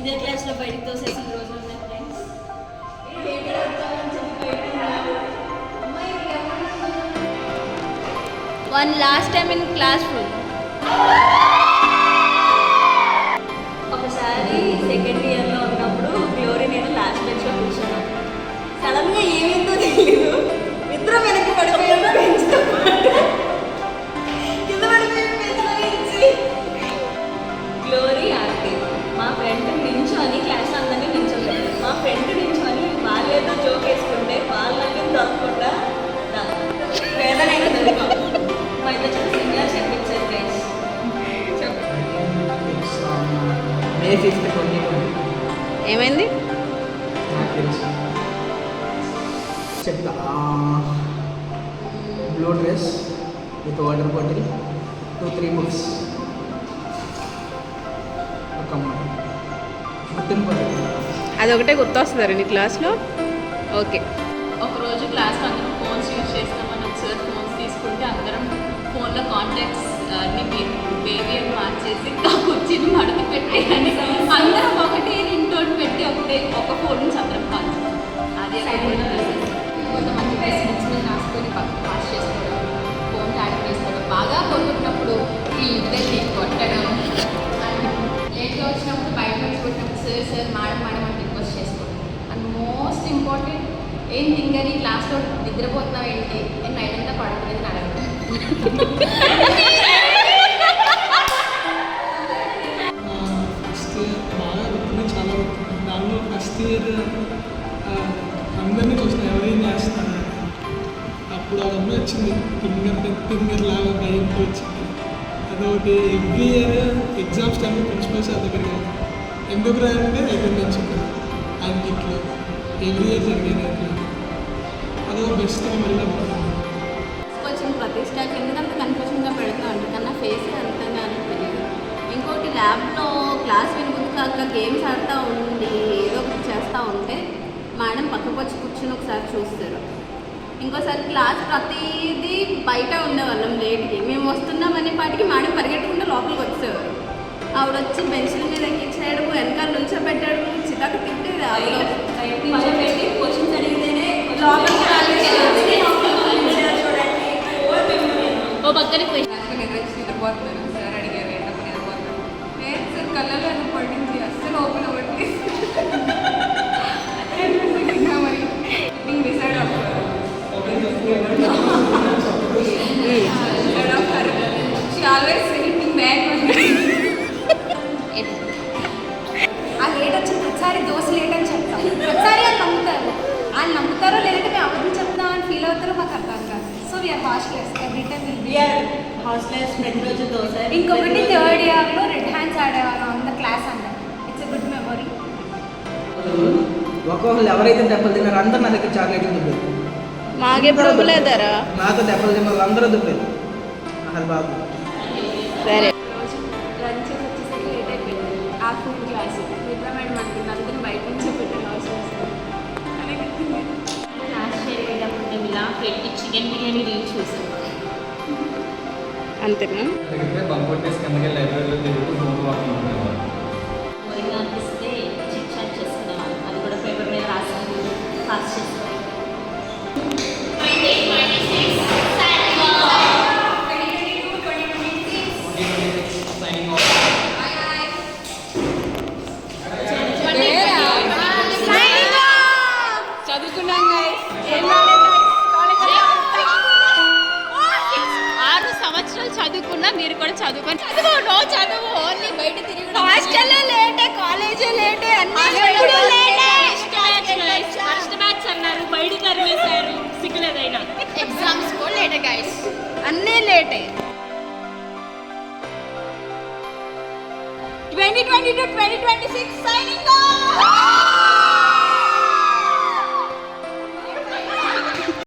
ఇదే క్లాస్లో బయటికి తోసేసిన రోజులు ఉన్నాయి friends. One last time in class room. ఒకసారి సెకండ్ ఇయర్లో ఉన్నప్పుడు గ్లోరీ నేను లాస్ట్ బెంచ్లో కూర్చున్నాను. సడన్గా ఏమైందో తెలియదు, ఇద్దరు వెనక్కి పడిపోయాను. బెంచ్తో పాటు కింద పడిపోయాను బెంచ్లో నుంచి. గ్లోరీ ఆంటీ మా ఫ్రెండ్ నించొని క్లాస్ అందరినీ నించోలేదు. మా ఫ్రెండ్ నించొని వాళ్ళేదో జోక్ వేసుకుంటే వాళ్ళకి దొరకకుండా వేదనైనా దొరికాం. మా ఇద్దరు చాలా సింగర్ చెప్పించారు ఫ్రెండ్స్. మే 5th ఏమైంది చెప్తా. Blue dress with water bottle, 2-3 books, ఒక అదొకటే గుర్తొస్తుందా నీ క్లాస్లో? ఓకే. ఒకరోజు క్లాస్లో అందరం ఫోన్స్ యూజ్ చేస్తామని ఒకసారి ఫోన్స్ తీసుకుంటే అందరం ఫోన్లో కాంటాక్ట్స్ అన్ని బిహేవియర్ మార్చేసి కుర్చీని మడత పెట్టి అని అందరం ఒకటే రింగ్ టోన్ పెట్టి ఒక ఫోన్ నుంచి అందరం కాల్ చేస్తాం. అది కొంతమంది బుక్స్ మీద రాసుకొని పాస్ చేసుకోవడం, ఫోన్ యాడ్ చేసుకోవడం, బాగా కొనుక్కున్నప్పుడు ఈ ఇద్దరిని కొట్టడం, లేట్గా వచ్చినప్పుడు బయట నుంచి కొట్టినప్పుడు సార్ మేడం అని రిక్వెస్ట్ చేసుకోవడం. అండ్ మోస్ట్ ఇంపార్టెంట్ ఏం తింగని క్లాస్లో నిద్రపోతున్నావు ఏంటి, నేను నైట్ అంతా పడుకునేది అడగడం. చాలా దానిలో ఫస్ట్ ఇయర్ అందరినీ చూసిన ఎవరేం చేస్తున్నారు. అప్పుడు అదొక వచ్చింది ఫింగర్ లాగా భయంతో వచ్చింది. అదొకటి ఎవ్రీ ఇయర్ ఎగ్జామ్స్ టైంలో ప్రిన్సిపల్ సార్ దగ్గరికి వెళ్ళాను. ఎందుకు రాయంటే అటెండెన్స్ ఉంటుంది అన్నింటిలో ఎవ్రీ ఇయర్ జరిగేది. అట్లా అదొక బెస్ట్ మెమరీగా ఉంటుంది. కొంచెం ప్రతిష్టాకి ఎందుకంటే కన్ఫ్యూజన్గా పెడతా ఉంటాను కానీ నా ఫేస్ అంతగా అని తెలియదు. ఇంకోటి ల్యాబ్లో క్లాస్ వినుకుంటూ కాక గేమ్స్ ఆడుతూ ఉండి ఏదో ఒకటి చేస్తూ ఉంటే మేడం పక్కకు వచ్చి కూర్చొని ఒకసారి చూస్తారు. ఇంకోసారి క్లాస్ ప్రతిదీ బయట ఉండేవాళ్ళం లేట్కి. మేము వస్తున్నామనే పాటికి మేడం పరిగెట్టుకుంటూ లోపలికి వచ్చేవారు. ఆవిడ వచ్చి బెంచ్ల మీద ఎక్కించాడు, వెనకాల నుంచోబెట్టాడు, చితాకు తిట్టేది. పెట్టి క్వశ్చన్స్ అడిగితేనే లోపలికి ఓ పక్కన నిద్రపోతున్నాను సార్ అడిగారు ఏంటప్పుడు నిద్రపోతున్నాను. లేదు సార్ కళ్ళలో అది పడింది అస్సలు ఓపెన్ అవ్వట్లేదు. మరి డిసైడ్ అవ్వాలి ఆల్వేస్ హిట్టింగ్ బ్యాక్. ఆ లేట్ వచ్చి ప్రతిసారి దోశ లేట్ అని చెప్తాం. ప్రతిసారి వాళ్ళు నమ్ముతారో లేదంటే మేము అబద్ధం చెప్తాం అని ఫీల్ అవుతారో మాకు అర్థం కాదు. So we are hostellers every time hostellers ప్రతిరోజు దోశ. ఇంకొకటి థర్డ్ ఇయర్లో రెడ్ హ్యాండ్స్ ఆడేవాళ్ళం అంత క్లాస్ అంతా. It's a good memory. ఒక్కొక్కరు ఎవరైతే దెబ్బలు తిన్నారో అందరూ నా దగ్గర చాక్లెట్లు దుబ్బారు. మాకెప్పుడు ఇవ్వలేదారా? నాతో దెబ్బలు తిన్న వాళ్ళు అందరూ దుబ్బారు. అసలు బాబు సరే. లంచ్ వచ్చేసరికి లేట్ అయిపోయింది. ఆఫ్టర్నూన్ క్లాస్ మిత్ర మేడం అనుకుంది అందరిని బయట నుంచి పెట్టారు హాస్టల్స్ అని క్లాస్ చేయడం ఇలా పెట్టి చికెన్ బిర్యానీ రీల్ చూసాం. అంతేనా? బోరింగ్ అనిపిస్తే చిట్ చాట్ చేసుకున్నాం. అది కూడా పేపర్ మీద రాసి పాస్ చేస్తాం. చదువుకున్నాం 6 సంవత్సరాలు చదువుకున్నా. మీరు కూడా చదువుకొని చదువు ఓన్లీ బయట తిరిగి హాస్టల్లో లేటే, కాలేజీ లేటే, ఫస్ట్ బ్యాచ్ అన్నారు, బయట తరివేశారు. సిగ్గులేదైనా ఎగ్జామ్స్ కూడా లేటే గైస్, అన్నీ లేటే. 2022-2026 signing off.